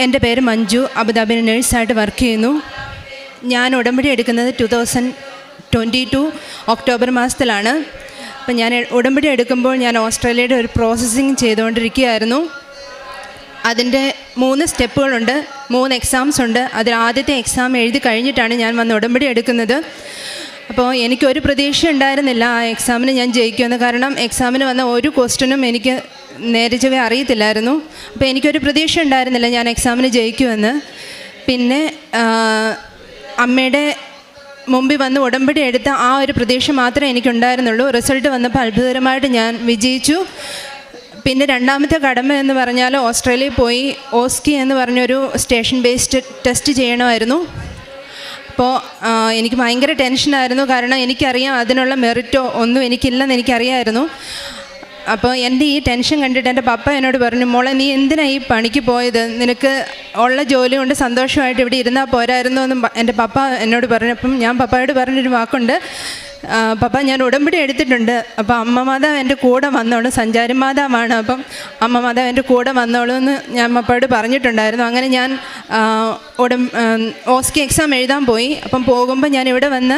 എൻ്റെ പേര് മഞ്ജു. അബുദാബിയിൽ നേഴ്സായിട്ട് വർക്ക് ചെയ്യുന്നു. ഞാൻ ഉടമ്പടി എടുക്കുന്നത് 2022 ഒക്ടോബർ മാസത്തിലാണ്. അപ്പം ഞാൻ ഉടമ്പടി എടുക്കുമ്പോൾ ഞാൻ ഓസ്ട്രേലിയയുടെ ഒരു പ്രോസസ്സിങ് ചെയ്തുകൊണ്ടിരിക്കുകയായിരുന്നു. അതിൻ്റെ 3 സ്റ്റെപ്പുകളുണ്ട്, 3 എക്സാംസ് ഉണ്ട്. അതിൽ ആദ്യത്തെ എക്സാം എഴുതി കഴിഞ്ഞിട്ടാണ് ഞാൻ വന്ന് ഉടമ്പടി എടുക്കുന്നത്. അപ്പോൾ എനിക്കൊരു പ്രതീക്ഷ ഉണ്ടായിരുന്നില്ല ആ എക്സാമിന് ഞാൻ ജയിക്കുമെന്ന്. കാരണം എക്സാമിന് വന്ന ഒരു ക്വസ്റ്റ്യനും എനിക്ക് നേരെ ചൊവ്വേ അറിയത്തില്ലായിരുന്നു. അപ്പോൾ എനിക്കൊരു പ്രതീക്ഷ ഉണ്ടായിരുന്നില്ല ഞാൻ എക്സാമിന് ജയിക്കുമെന്ന്. പിന്നെ അമ്മയുടെ മുമ്പിൽ വന്ന് ഉടമ്പടി എടുത്ത ആ ഒരു പ്രതീക്ഷ മാത്രമേ എനിക്കുണ്ടായിരുന്നുള്ളൂ. റിസൾട്ട് വന്നപ്പോൾ അത്ഭുതകരമായിട്ട് ഞാൻ വിജയിച്ചു. പിന്നെ രണ്ടാമത്തെ കടമ എന്ന് പറഞ്ഞാൽ ഓസ്ട്രേലിയയിൽ പോയി ഓസ്കി എന്ന് പറഞ്ഞൊരു സ്റ്റേഷൻ ബേസ്ഡ് ടെസ്റ്റ് ചെയ്യണമായിരുന്നു. അപ്പോൾ എനിക്ക് ഭയങ്കര ടെൻഷനായിരുന്നു. കാരണം എനിക്കറിയാം അതിനുള്ള മെറിറ്റോ ഒന്നും എനിക്കില്ലെന്ന് എനിക്കറിയാമായിരുന്നു. അപ്പോൾ എൻ്റെ ഈ ടെൻഷൻ കണ്ടിട്ട് എൻ്റെ പപ്പ എന്നോട് പറഞ്ഞു, മോളെ നീ എന്തിനാണ് ഈ പണിക്ക് പോയത്? നിനക്ക് ഉള്ള ജോലി കൊണ്ട് സന്തോഷമായിട്ട് ഇവിടെ ഇരുന്നാൽ പോരായിരുന്നു എന്നും എൻ്റെ പപ്പ എന്നോട് പറഞ്ഞു. അപ്പം ഞാൻ പപ്പയോട് പറഞ്ഞൊരു വാക്കുണ്ട്, പപ്പ ഞാൻ ഉടമ്പടി എടുത്തിട്ടുണ്ട്, അപ്പോൾ അമ്മ മാതാവ് എൻ്റെ കൂടെ വന്നോളൂ, സഞ്ചാരി മാതാവാണ്, അപ്പം അമ്മ മാതാവ് എൻ്റെ കൂടെ വന്നോളൂ എന്ന് ഞാൻ പപ്പയോട് പറഞ്ഞിട്ടുണ്ടായിരുന്നു. അങ്ങനെ ഞാൻ ഓസ്കി എക്സാം എഴുതാൻ പോയി. അപ്പം പോകുമ്പോൾ ഞാൻ ഇവിടെ വന്ന്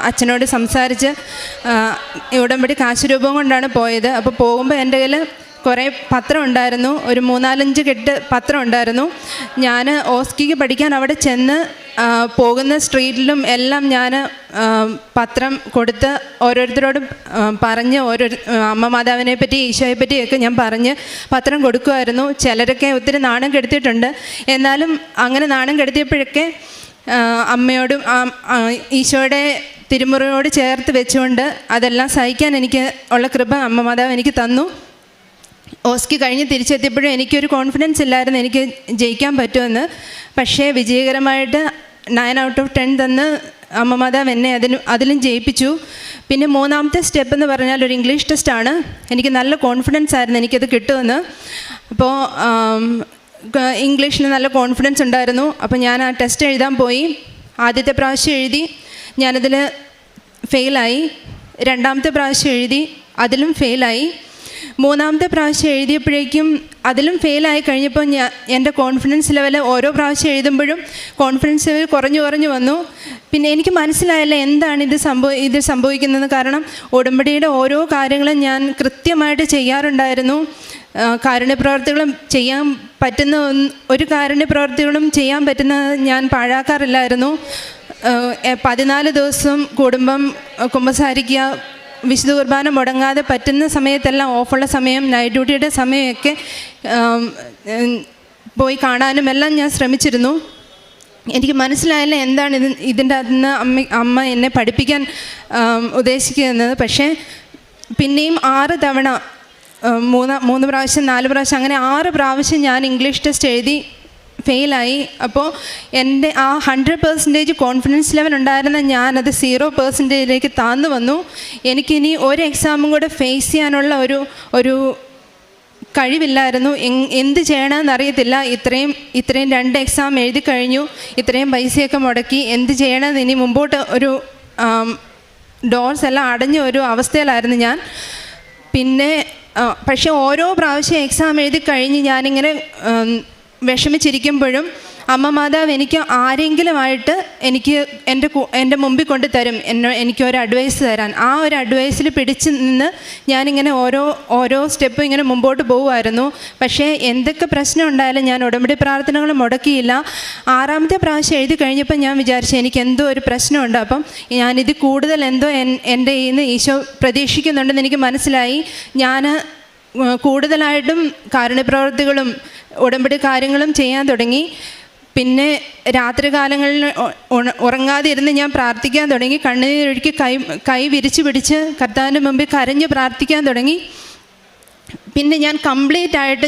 അച്ഛനോട് സംസാരിച്ച് ഉടമ്പടി കാശുരൂപം കൊണ്ടാണ് പോയത്. അപ്പോൾ പോകുമ്പോൾ എൻ്റെ കയ്യിൽ കുറേ പത്രം ഉണ്ടായിരുന്നു, ഒരു 4-5 കെട്ട് പത്രം ഉണ്ടായിരുന്നു. ഞാൻ ഓസ്കിക്ക് പഠിക്കാൻ അവിടെ ചെന്ന് പോകുന്ന സ്ട്രീറ്റിലും എല്ലാം ഞാൻ പത്രം കൊടുത്ത് ഓരോരുത്തരോടും പറഞ്ഞ് അമ്മ മാതാവിനെ പറ്റി ഈശോയെ പറ്റിയൊക്കെ ഞാൻ പറഞ്ഞ് പത്രം കൊടുക്കുമായിരുന്നു. ചിലരൊക്കെ ഒത്തിരി നാണം കെടുത്തിയിട്ടുണ്ട്. എന്നാലും അങ്ങനെ നാണം കെടുത്തിയപ്പോഴൊക്കെ അമ്മയോടും ഈശോയുടെ തിരുമുറിയോട് ചേർത്ത് വെച്ചുകൊണ്ട് അതെല്ലാം സഹിക്കാൻ എനിക്ക് ഉള്ള കൃപ അമ്മ മാതാവ് എനിക്ക് തന്നു. ഓസ്കി കഴിഞ്ഞ് തിരിച്ചെത്തിയപ്പോഴും എനിക്കൊരു കോൺഫിഡൻസ് ഇല്ലായിരുന്നു എനിക്ക് ജയിക്കാൻ പറ്റുമെന്ന്. പക്ഷേ വിജയകരമായിട്ട് 9 out of 10 തന്ന് അമ്മ മാതാവ് എന്നെ അതിലും ജയിപ്പിച്ചു. പിന്നെ 3ാമത്തെ സ്റ്റെപ്പ് എന്ന് പറഞ്ഞാൽ ഒരു ഇംഗ്ലീഷ് ടെസ്റ്റാണ്. എനിക്ക് നല്ല കോൺഫിഡൻസ് ആയിരുന്നു എനിക്കത് കിട്ടുമെന്ന്. അപ്പോൾ ഇംഗ്ലീഷിന് നല്ല കോൺഫിഡൻസ് ഉണ്ടായിരുന്നു. അപ്പോൾ ഞാൻ ആ ടെസ്റ്റ് എഴുതാൻ പോയി. ആദ്യത്തെ പ്രാവശ്യം എഴുതി, ഞാനതിൽ ഫെയിലായി. 2ാമത്തെ പ്രാവശ്യം എഴുതി, അതിലും ഫെയിലായി. 3ാമത്തെ പ്രാവശ്യം എഴുതിയപ്പോഴേക്കും അതിലും ഫെയിലായി കഴിഞ്ഞപ്പോൾ എൻ്റെ കോൺഫിഡൻസ് ലെവൽ ഓരോ പ്രാവശ്യം എഴുതുമ്പോഴും കോൺഫിഡൻസ് ലെവൽ കുറഞ്ഞു വന്നു. പിന്നെ എനിക്ക് മനസ്സിലായില്ല എന്താണ് ഇത് സംഭവിക്കുന്നത്. കാരണം ഉടമ്പടിയുടെ ഓരോ കാര്യങ്ങളും ഞാൻ കൃത്യമായിട്ട് ചെയ്യാറുണ്ടായിരുന്നു. കാരുണ്യപ്രവർത്തികളും ചെയ്യാൻ പറ്റുന്ന ഒരു കാരുണ്യപ്രവർത്തികളും ചെയ്യാൻ പറ്റുന്നത് ഞാൻ പാഴാക്കാറില്ലായിരുന്നു. 14 ദിവസം കൂടുമ്പം കുമ്പസാരിക്കുക, വിശുദ്ധ കുർബാന മുടങ്ങാതെ പറ്റുന്ന സമയത്തെല്ലാം, ഓഫുള്ള സമയം, നൈറ്റ് ഡ്യൂട്ടിയുടെ സമയമൊക്കെ പോയി കാണാനും എല്ലാം ഞാൻ ശ്രമിച്ചിരുന്നു. എനിക്ക് മനസ്സിലായില്ല എന്താണ് ഇതിൻ്റെ അകത്തുനിന്ന് അമ്മ എന്നെ പഠിപ്പിക്കാൻ ഉദ്ദേശിക്കുന്നത്. പക്ഷേ പിന്നെയും 6 തവണ 3 പ്രാവശ്യം 4 പ്രാവശ്യം അങ്ങനെ 6 പ്രാവശ്യം ഞാൻ ഇംഗ്ലീഷ് ടെസ്റ്റ് എഴുതി ഫെയിലായി. അപ്പോൾ എൻ്റെ ആ 100% കോൺഫിഡൻസ് ലെവൽ ഉണ്ടായിരുന്ന ഞാനത് 0% താന്നു വന്നു. എനിക്കിനി ഒരു എക്സാമും കൂടെ ഫേസ് ചെയ്യാനുള്ള ഒരു കഴിവില്ലായിരുന്നു. എന്ത് ചെയ്യണമെന്ന് അറിയത്തില്ല. ഇത്രയും 2 എക്സാം എഴുതി കഴിഞ്ഞു, ഇത്രയും പൈസയൊക്കെ മുടക്കി, എന്ത് ചെയ്യണമെന്ന് ഇനി മുമ്പോട്ട് ഒരു ഡോർസ് എല്ലാം അടഞ്ഞ ഒരു അവസ്ഥയിലായിരുന്നു ഞാൻ. പിന്നെ പക്ഷേ ഓരോ പ്രാവശ്യം എക്സാം എഴുതി കഴിഞ്ഞ് ഞാനിങ്ങനെ വിഷമിച്ചിരിക്കുമ്പോഴും അമ്മ മാതാവ് എനിക്ക് ആരെങ്കിലുമായിട്ട് എൻ്റെ മുമ്പിൽ കൊണ്ട് തരും, എനിക്കൊരു അഡ്വൈസ് തരാൻ. ആ ഒരു അഡ്വൈസിൽ പിടിച്ച് നിന്ന് ഞാനിങ്ങനെ ഓരോ സ്റ്റെപ്പും ഇങ്ങനെ മുമ്പോട്ട് പോകുമായിരുന്നു. പക്ഷേ എന്തൊക്കെ പ്രശ്നം ഉണ്ടായാലും ഞാൻ ഉടമ്പടി പ്രാർത്ഥനകൾ മുടക്കിയില്ല. 6ാമത്തെ പ്രാവശ്യം എഴുതി കഴിഞ്ഞപ്പോൾ ഞാൻ വിചാരിച്ചു എനിക്ക് എന്തോ ഒരു പ്രശ്നമുണ്ട്. അപ്പം ഞാനിത് കൂടുതൽ എന്തോ എൻ്റെ കയ്യിൽ നിന്ന് ഈശോ പ്രതീക്ഷിക്കുന്നുണ്ടെന്ന് എനിക്ക് മനസ്സിലായി. ഞാൻ കൂടുതലായിട്ടും കാരുണ്യപ്രവർത്തികളും ഉടമ്പടി കാര്യങ്ങളും ചെയ്യാൻ തുടങ്ങി. പിന്നെ രാത്രി കാലങ്ങളിൽ ഉറങ്ങാതെ ഇരുന്ന് ഞാൻ പ്രാർത്ഥിക്കാൻ തുടങ്ങി. കണ്ണുനീരൊഴുക്കി കൈ വിരിച്ചു പിടിച്ച് കർത്താവിൻ്റെ മുമ്പിൽ കരഞ്ഞ് പ്രാർത്ഥിക്കാൻ തുടങ്ങി. പിന്നെ ഞാൻ കംപ്ലീറ്റ് ആയിട്ട്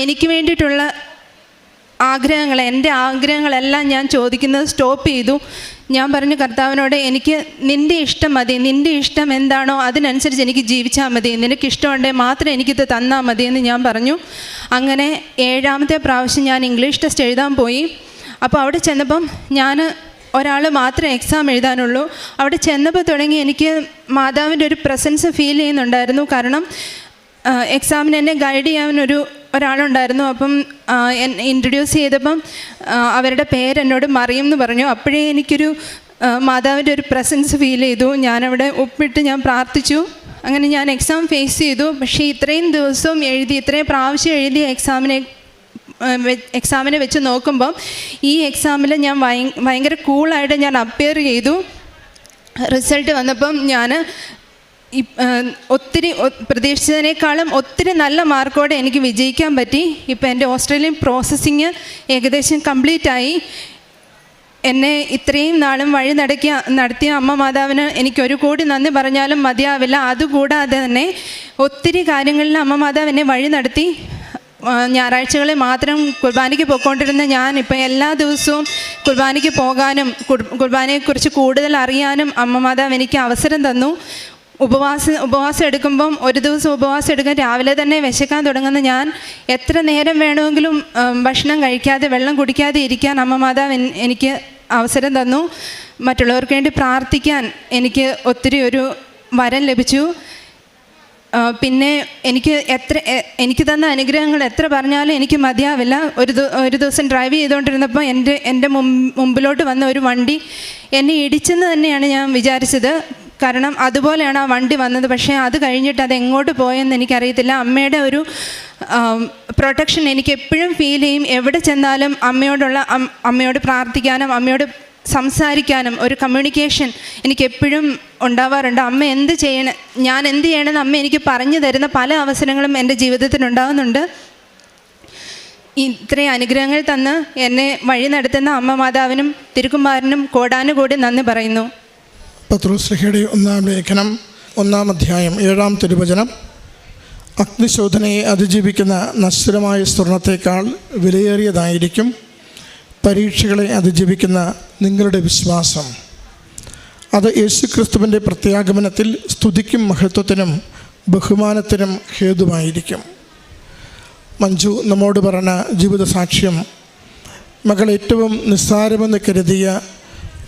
എനിക്ക് വേണ്ടിയിട്ടുള്ള എൻ്റെ ആഗ്രഹങ്ങളെല്ലാം ഞാൻ ചോദിക്കുന്നത് സ്റ്റോപ്പ് ചെയ്തു. ഞാൻ പറഞ്ഞു കർത്താവിനോട്, എനിക്ക് നിൻ്റെ ഇഷ്ടം മതി, നിൻ്റെ ഇഷ്ടം എന്താണോ അതിനനുസരിച്ച് എനിക്ക് ജീവിച്ചാൽ മതി, നിനക്കിഷ്ടമുണ്ടെങ്കിൽ മാത്രം എനിക്കിത് തന്നാൽ മതി എന്ന് ഞാൻ പറഞ്ഞു. അങ്ങനെ 7ാമത്തെ പ്രാവശ്യം ഞാൻ ഇംഗ്ലീഷ് ടെസ്റ്റ് എഴുതാൻ പോയി. അപ്പോൾ അവിടെ ചെന്നപ്പം ഒരാൾ മാത്രമേ എക്സാം എഴുതാനുള്ളൂ. അവിടെ ചെന്നപ്പോൾ തുടങ്ങി എനിക്ക് മാതാവിൻ്റെ ഒരു പ്രസൻസ് ഫീൽ ചെയ്യുന്നുണ്ടായിരുന്നു. കാരണം എക്സാമിന് എന്നെ ഗൈഡ് ചെയ്യാൻ ഒരാളുണ്ടായിരുന്നു. അപ്പം ഇൻട്രൊഡ്യൂസ് ചെയ്തപ്പം അവരുടെ പേരെന്നോട് മറിയം എന്ന് പറഞ്ഞു. അപ്പോഴേ എനിക്കൊരു മാതാവിൻ്റെ ഒരു പ്രസൻസ് ഫീൽ ചെയ്തു. ഞാനവിടെ ഒപ്പിട്ട് ഞാൻ പ്രാർത്ഥിച്ചു. അങ്ങനെ ഞാൻ എക്സാം ഫേസ് ചെയ്തു. പക്ഷേ ഇത്രയും ദിവസവും ഇത്രയും പ്രാവശ്യം എഴുതിയ എക്സാമിനെ വെച്ച് നോക്കുമ്പം ഈ എക്സാമിൽ ഞാൻ ഭയങ്കര കൂളായിട്ട് ഞാൻ അപ്പിയർ ചെയ്തു. റിസൾട്ട് വന്നപ്പം ഞാൻ ഒത്തിരി പ്രതീക്ഷിച്ചതിനേക്കാളും ഒത്തിരി നല്ല മാർക്കോടെ എനിക്ക് വിജയിക്കാൻ പറ്റി. ഇപ്പം എൻ്റെ ഓസ്ട്രേലിയൻ പ്രോസസ്സിങ് ഏകദേശം കംപ്ലീറ്റായി. എന്നെ ഇത്രയും നാളും വഴി നടത്തിയ അമ്മ മാതാവിന് എനിക്കൊരു കോടി നന്ദി പറഞ്ഞാലും മതിയാവില്ല. അതുകൂടാതെ തന്നെ ഒത്തിരി കാര്യങ്ങളിൽ അമ്മ മാതാവ് എന്നെ വഴി നടത്തി. ഞായറാഴ്ചകളിൽ മാത്രം കുർബാനയ്ക്ക് പോയിക്കൊണ്ടിരുന്ന ഞാൻ ഇപ്പം എല്ലാ ദിവസവും കുർബാനയ്ക്ക് പോകാനും കുർബാനയെക്കുറിച്ച് കൂടുതൽ അറിയാനും അമ്മ മാതാവ് എനിക്ക് അവസരം തന്നു. ഉപവാസം എടുക്കുമ്പം ഒരു ദിവസം ഉപവാസം എടുക്കാൻ രാവിലെ തന്നെ വിശക്കാൻ തുടങ്ങുന്ന ഞാൻ എത്ര നേരം വേണമെങ്കിലും ഭക്ഷണം കഴിക്കാതെ വെള്ളം കുടിക്കാതെ ഇരിക്കാൻ അമ്മ മാതാവ് എനിക്ക് അവസരം തന്നു. മറ്റുള്ളവർക്ക് വേണ്ടി പ്രാർത്ഥിക്കാൻ എനിക്ക് ഒത്തിരി ഒരു വരം ലഭിച്ചു. പിന്നെ എനിക്ക് തന്ന അനുഗ്രഹങ്ങൾ എത്ര പറഞ്ഞാലും എനിക്ക് മതിയാവില്ല. ഒരു ദിവസം ഡ്രൈവ് ചെയ്തുകൊണ്ടിരുന്നപ്പോൾ എൻ്റെ മുമ്പിലോട്ട് വന്ന ഒരു വണ്ടി എന്നെ ഇടിച്ചെന്ന് തന്നെയാണ് ഞാൻ വിചാരിച്ചത്. കാരണം അതുപോലെയാണ് ആ വണ്ടി വന്നത്. പക്ഷേ അത് കഴിഞ്ഞിട്ട് അത് എങ്ങോട്ട് പോയെന്ന് എനിക്കറിയത്തില്ല. അമ്മയുടെ ഒരു പ്രൊട്ടക്ഷൻ എനിക്ക് എപ്പോഴും ഫീൽ ചെയ്യും. എവിടെ ചെന്നാലും അമ്മയോട് പ്രാർത്ഥിക്കാനും അമ്മയോട് സംസാരിക്കാനും ഒരു കമ്മ്യൂണിക്കേഷൻ എനിക്ക് എപ്പോഴും ഉണ്ടാവാറുണ്ട്. അമ്മ എന്ത് ചെയ്യണം, ഞാൻ എന്ത് ചെയ്യണമെന്ന് അമ്മ എനിക്ക് പറഞ്ഞു തരുന്ന പല അവസരങ്ങളും എൻ്റെ ജീവിതത്തിൽ ഉണ്ടാകുന്നുണ്ട്. ഇത്രയും അനുഗ്രഹങ്ങൾ തന്ന് എന്നെ വഴി നടത്തുന്ന അമ്മ മാതാവിനും തിരുക്കുമാരനും കോടാനുകൂടി നന്ദി പറയുന്നു. പത്രോസ്ലീഹയുടെ 1-ാം ലേഖനം 1-ാം അധ്യായം 7-ാം തിരുവചനം. അഗ്നിശോധനയെ അതിജീവിക്കുന്ന നശ്വരമായ സ്വർണത്തേക്കാൾ വിലയേറിയതായിരിക്കും പരീക്ഷകളെ അതിജീവിക്കുന്ന നിങ്ങളുടെ വിശ്വാസം. അത് യേശുക്രിസ്തുവിൻ്റെ പ്രത്യാഗമനത്തിൽ സ്തുതിക്കും മഹത്വത്തിനും ബഹുമാനത്തിനും ഹേതുവായിരിക്കും. മഞ്ജു നമ്മോട് പറഞ്ഞ ജീവിത സാക്ഷ്യം മകൾ ഏറ്റവും നിസ്സാരമെന്ന് കരുതിയ,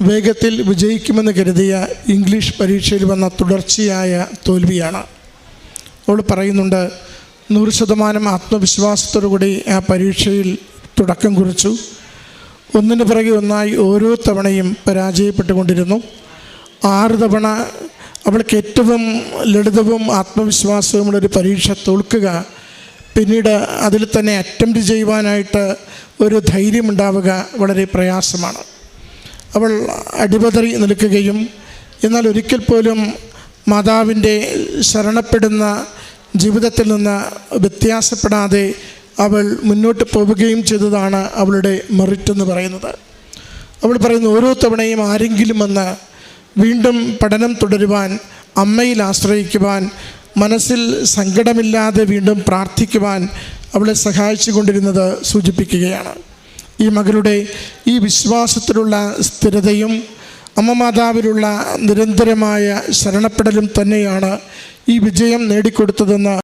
വേഗത്തിൽ വിജയിക്കുമെന്ന് കരുതിയ ഇംഗ്ലീഷ് പരീക്ഷയിൽ വന്ന തുടർച്ചയായ തോൽവിയാണ്. അവൾ പറയുന്നുണ്ട്, 100% ആത്മവിശ്വാസത്തോടുകൂടി ആ പരീക്ഷയിൽ തുടക്കം കുറിച്ചു. ഒന്നിനു പിറകെ ഒന്നായി ഓരോ തവണയും പരാജയപ്പെട്ടുകൊണ്ടിരുന്നു. 6 തവണ അവൾക്ക് ഏറ്റവും ലളിതവും ആത്മവിശ്വാസവുമുള്ളൊരു പരീക്ഷ തോൽക്കുക, പിന്നീട് അതിൽ തന്നെ അറ്റംപ്റ്റ് ചെയ്യുവാനായിട്ട് ഒരു ധൈര്യമുണ്ടാവുക വളരെ പ്രയാസമാണ്. അവൾ അടിപതറി നിൽക്കുകയും എന്നാൽ ഒരിക്കൽ പോലും മാതാവിൻ്റെ ശരണപ്പെടുന്ന ജീവിതത്തിൽ നിന്ന് വ്യത്യാസപ്പെടാതെ അവൾ മുന്നോട്ട് പോവുകയും ചെയ്തതാണ് അവളുടെ മെറിറ്റ് എന്ന് പറയുന്നത്. അവൾ പറയുന്നു, ഓരോ തവണയും ആരെങ്കിലും വന്ന് വീണ്ടും പഠനം തുടരുവാൻ, അമ്മയിൽ ആശ്രയിക്കുവാൻ, മനസ്സിൽ സങ്കടമില്ലാതെ വീണ്ടും പ്രാർത്ഥിക്കുവാൻ അവളെ സഹായിച്ചു കൊണ്ടിരുന്നത് സൂചിപ്പിക്കുകയാണ്. ഈ മകളുടെ ഈ വിശ്വാസത്തിലുള്ള സ്ഥിരതയും അമ്മ മാതാവിലുള്ള നിരന്തരമായ ശരണപ്പെടലും തന്നെയാണ് ഈ വിജയം നേടിക്കൊടുത്തതെന്ന്